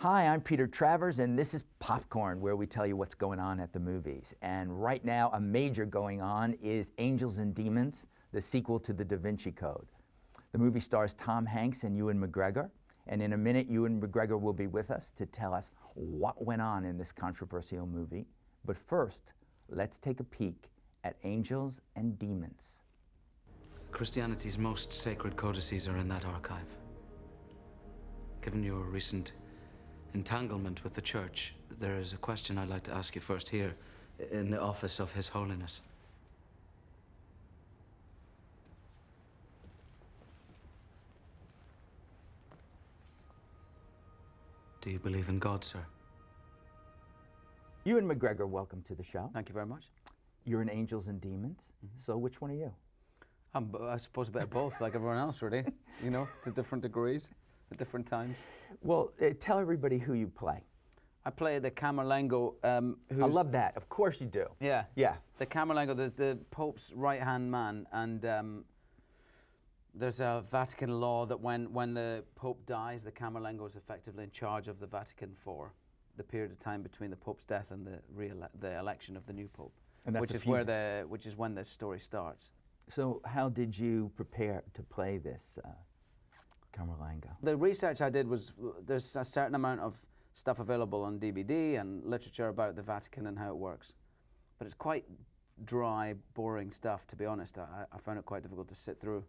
Hi, I'm Peter Travers, and this is Popcorn, where we tell you what's going on at the movies. And right now, a major going on is Angels and Demons, the sequel to The Da Vinci Code. The movie stars Tom Hanks and Ewan McGregor, and in a minute, Ewan McGregor will be with us to tell us what went on in this controversial movie. But first, let's take a peek at Angels and Demons. Christianity's most sacred codices are in that archive. Given your recent entanglement with the Church, there is a question I'd like to ask you first here in the office of His Holiness. Do you believe in God, sir? Ewan McGregor, welcome to the show. Thank you very much. You're in Angels and Demons, so which one are you? I suppose a bit of both, like everyone else, really. You know, to different degrees, at different times. Well, tell everybody who you play. I play the Camerlengo, who's... I love that. Of course you do. Yeah. Yeah. The Camerlengo, the Pope's right-hand man, and there's a Vatican law that when the Pope dies, the Camerlengo is effectively in charge of the Vatican for the period of time between the Pope's death and the election of the new Pope, And that's which is when the story starts. So how did you prepare to play this Camerlengo? The research I did was, there's a certain amount of stuff available on DVD and literature about the Vatican and how it works. But it's quite dry, boring stuff, to be honest. I found it quite difficult to sit through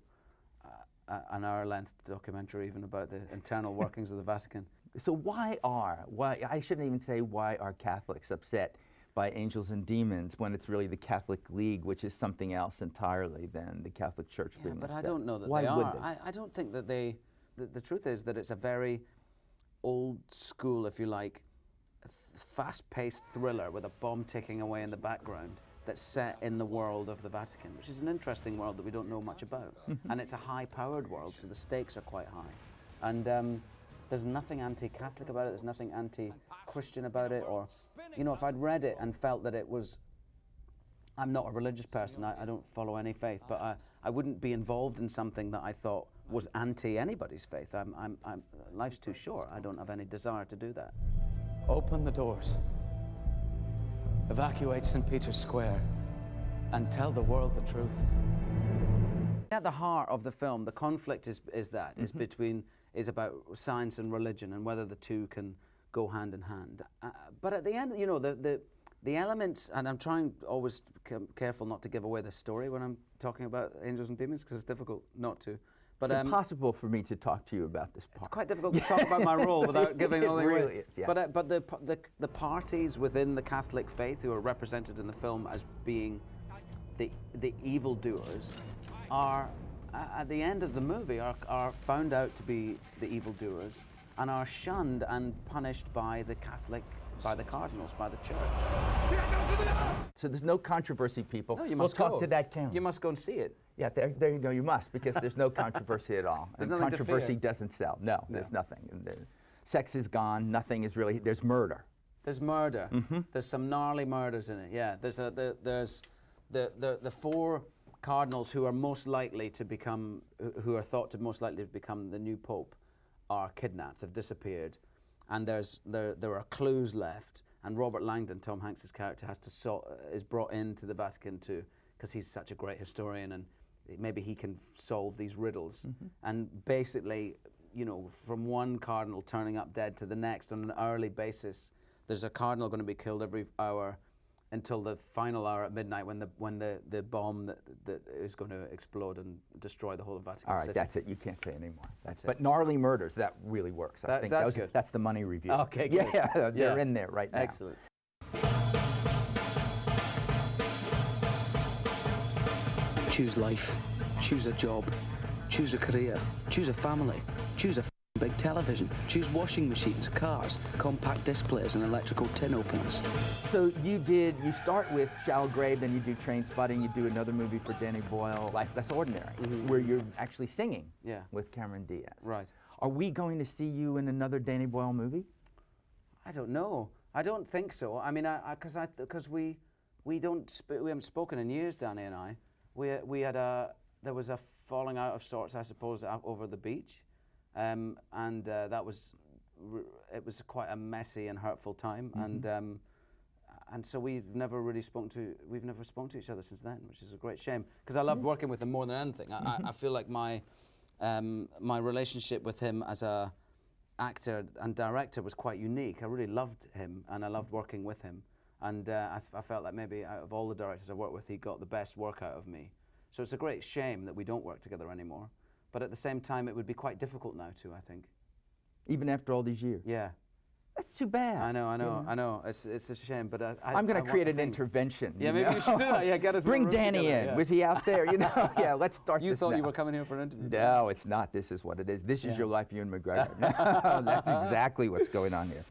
an hour-length documentary even about the internal workings of the Vatican. So why I shouldn't even say why are Catholics upset by Angels and Demons when it's really the Catholic League, which is something else entirely than the Catholic Church being upset? But I don't know that why they would are. they? I don't think that they... The truth is that it's a very old school, if you like, fast-paced thriller with a bomb ticking away in the background that's set in the world of the Vatican, which is an interesting world that we don't know much about. And it's a high-powered world, so the stakes are quite high. And there's nothing anti-Catholic about it, there's nothing anti-Christian about it, or, you know, if I'd read it and felt that it was... I'm not a religious person, I don't follow any faith, but I wouldn't be involved in something that I thought was anti anybody's faith. Life's too short. I don't have any desire to do that. Open the doors. Evacuate St. Peter's Square and tell the world the truth. At the heart of the film, the conflict is about science and religion and whether the two can go hand in hand. But at the end, you know, the elements, and I'm trying always to be careful not to give away the story when I'm talking about Angels and Demons, because it's difficult not to. But it's impossible for me to talk to you about this part. It's quite difficult to talk about my role without giving all the away. It really is, yeah. But the parties within the Catholic faith who are represented in the film as being the evildoers are, at the end of the movie, are found out to be the evildoers and are shunned and punished by the Catholic, by the cardinals, by the church. So there's no controversy, people. No, you must talk to that camera. You must go and see it. Yeah, there you go. You must, because there's no controversy at all. There's and nothing to controversy fear. doesn't sell. No, there's nothing. And sex is gone. Nothing is really. There's murder. There's murder. There's some gnarly murders in it. Yeah. There's the four cardinals who are most likely to become, who are thought to most likely to become the new pope, are kidnapped, have disappeared, and there are clues left. And Robert Langdon, Tom Hanks's character, is brought into the Vatican because he's such a great historian, and maybe he can solve these riddles. And basically, you know, from one cardinal turning up dead to the next on an hourly basis, there's a cardinal going to be killed every hour until the final hour at midnight when the bomb that is going to explode and destroy the whole of Vatican All right, City. that's it. You can't say anymore. That's it. But gnarly murders, that really works. I think that's good. That's the money review. Okay, good. Yeah, they're in there right now. Excellent. Choose life, choose a job, choose a career, choose a family, choose a big television, choose washing machines, cars, compact displays and electrical tin openers. So you start with Shallow Grave, then you do Train Spotting, you do another movie for Danny Boyle, Life Less Ordinary, where you're actually singing with Cameron Diaz. Right. Are we going to see you in another Danny Boyle movie? I don't know. I don't think so. I mean, because we haven't spoken in years, Danny and I. There was a falling out of sorts, I suppose, over the beach, and that was it was quite a messy and hurtful time, and so we've never spoken to each other since then, which is a great shame, because I loved working with him more than anything. I feel like my relationship with him as a actor and director was quite unique. I really loved him, and I loved working with him, and I felt like maybe out of all the directors I've worked with, he got the best work out of me. So it's a great shame that we don't work together anymore, but at the same time it would be quite difficult now too, I think. Even after all these years? Yeah. That's too bad. I know. It's a shame, but I'm going to create an intervention. Yeah, maybe you should do that. Yeah, get us. Bring Danny in. Was he out there? You know. Yeah, let's start. You this thought now. you were coming here for an interview? No, it's not. This is what it is. This is your life, Ewan McGregor. That's exactly what's going on here.